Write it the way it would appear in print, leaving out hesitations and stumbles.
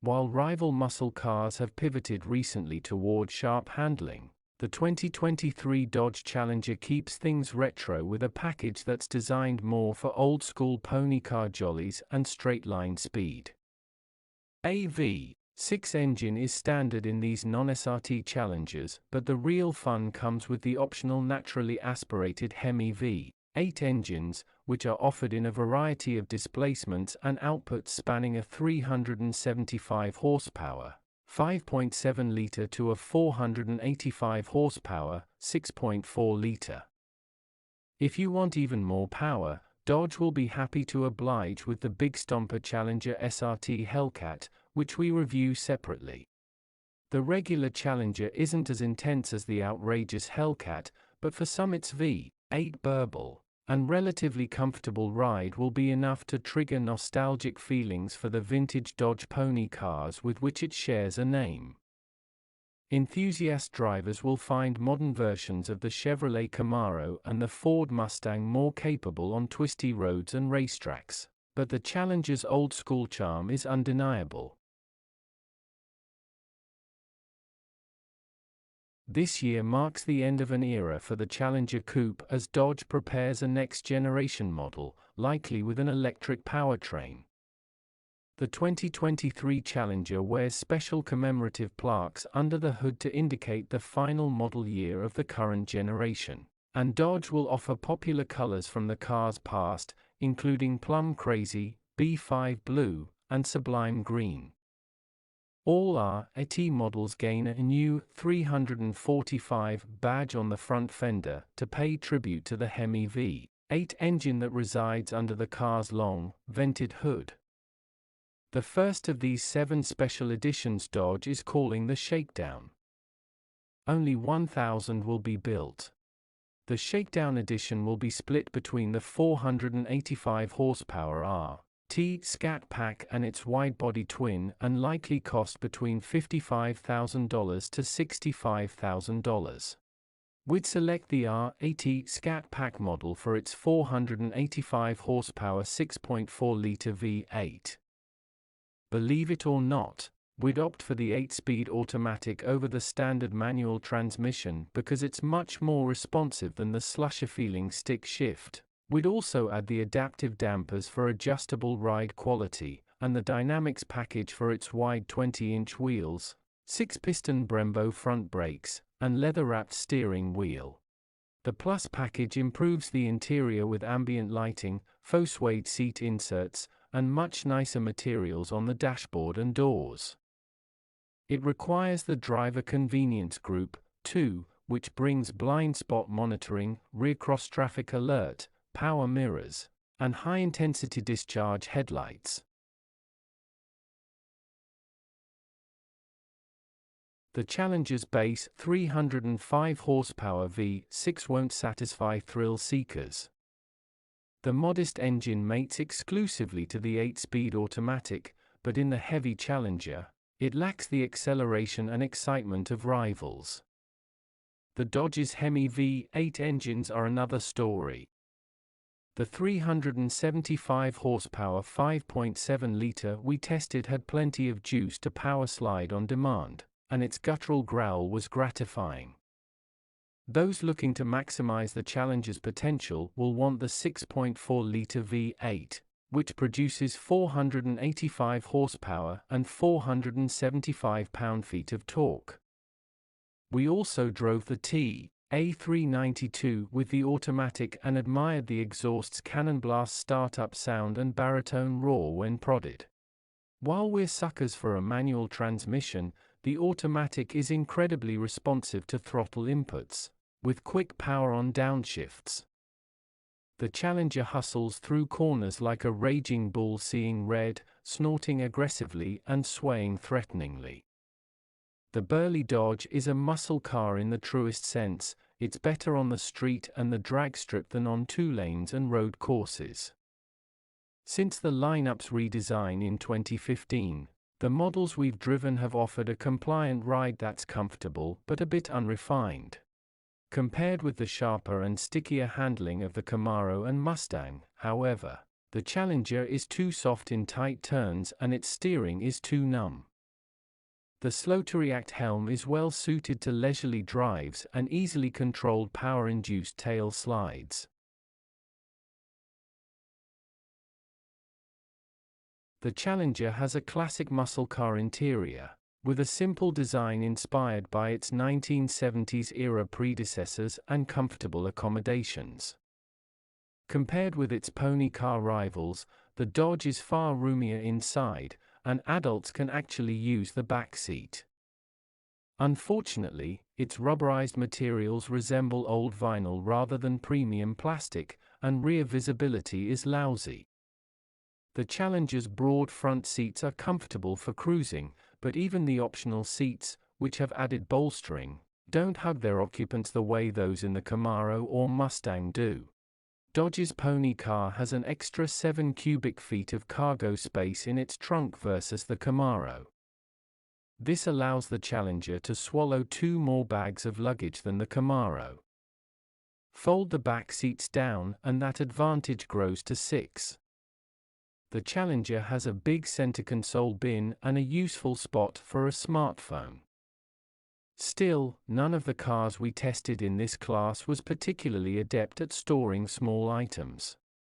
While rival muscle cars have pivoted recently toward sharp handling, the 2023 Dodge Challenger keeps things retro with a package that's designed more for old-school pony car jollies and straight-line speed. A V6 engine is standard in these non-SRT Challengers, but the real fun comes with the optional naturally aspirated Hemi V8 engines, which are offered in a variety of displacements and outputs spanning a 375 horsepower, 5.7-liter to a 485 horsepower, 6.4-liter. If you want even more power, Dodge will be happy to oblige with the Big Stomper Challenger SRT Hellcat, which we review separately. The regular Challenger isn't as intense as the outrageous Hellcat, but for some its V8 burble and relatively comfortable ride will be enough to trigger nostalgic feelings for the vintage Dodge pony cars with which it shares a name. Enthusiast drivers will find modern versions of the Chevrolet Camaro and the Ford Mustang more capable on twisty roads and racetracks, but the Challenger's old-school charm is undeniable. This year marks the end of an era for the Challenger Coupe as Dodge prepares a next-generation model, likely with an electric powertrain. The 2023 Challenger wears special commemorative plaques under the hood to indicate the final model year of the current generation, and Dodge will offer popular colors from the car's past, including Plum Crazy, B5 Blue, and Sublime Green. All R/AT models gain a new 345 badge on the front fender to pay tribute to the Hemi V8 engine that resides under the car's long, vented hood. The first of these 7 special editions Dodge is calling the Shakedown. Only 1,000 will be built. The Shakedown edition will be split between the 485 horsepower RT Scat Pack and its wide-body twin and likely cost between $55,000 to $65,000. We'd select the R/AT Scat Pack model for its 485 horsepower 6.4-liter V8. Believe it or not, we'd opt for the 8-speed automatic over the standard manual transmission because it's much more responsive than the slusher-feeling stick shift. We'd also add the adaptive dampers for adjustable ride quality, and the Dynamics package for its wide 20-inch wheels, 6-piston Brembo front brakes, and leather-wrapped steering wheel. The Plus package improves the interior with ambient lighting, faux suede seat inserts, and much nicer materials on the dashboard and doors. It requires the Driver Convenience Group, too, which brings blind spot monitoring, rear cross-traffic alert, power mirrors, and high-intensity discharge headlights. The Challenger's base 305 horsepower V6 won't satisfy thrill seekers. The modest engine mates exclusively to the 8-speed automatic, but in the heavy Challenger, it lacks the acceleration and excitement of rivals. The Dodge's Hemi V8 engines are another story. The 375 horsepower 5.7-liter we tested had plenty of juice to power slide on demand, and its guttural growl was gratifying. Those looking to maximize the Challenger's potential will want the 6.4-liter V8, which produces 485 horsepower and 475 pound-feet of torque. We also drove the TA392 with the automatic and admired the exhaust's cannon blast startup sound and baritone roar when prodded. While we're suckers for a manual transmission, the automatic is incredibly responsive to throttle inputs, with quick power on downshifts. The Challenger hustles through corners like a raging bull seeing red, snorting aggressively and swaying threateningly. The burly Dodge is a muscle car in the truest sense. It's better on the street and the drag strip than on 2 lanes and road courses. Since the lineup's redesign in 2015, the models we've driven have offered a compliant ride that's comfortable but a bit unrefined. Compared with the sharper and stickier handling of the Camaro and Mustang, however, the Challenger is too soft in tight turns and its steering is too numb. The slow-to-react helm is well suited to leisurely drives and easily controlled power-induced tail slides. The Challenger has a classic muscle car interior, with a simple design inspired by its 1970s-era predecessors and comfortable accommodations. Compared with its pony car rivals, the Dodge is far roomier inside, and adults can actually use the back seat. Unfortunately, its rubberized materials resemble old vinyl rather than premium plastic, and rear visibility is lousy. The Challenger's broad front seats are comfortable for cruising, but even the optional seats, which have added bolstering, don't hug their occupants the way those in the Camaro or Mustang do. Dodge's pony car has an extra 7 cubic feet of cargo space in its trunk versus the Camaro. This allows the Challenger to swallow 2 more bags of luggage than the Camaro. Fold the back seats down and that advantage grows to 6. The Challenger has a big center console bin and a useful spot for a smartphone. Still, none of the cars we tested in this class was particularly adept at storing small items.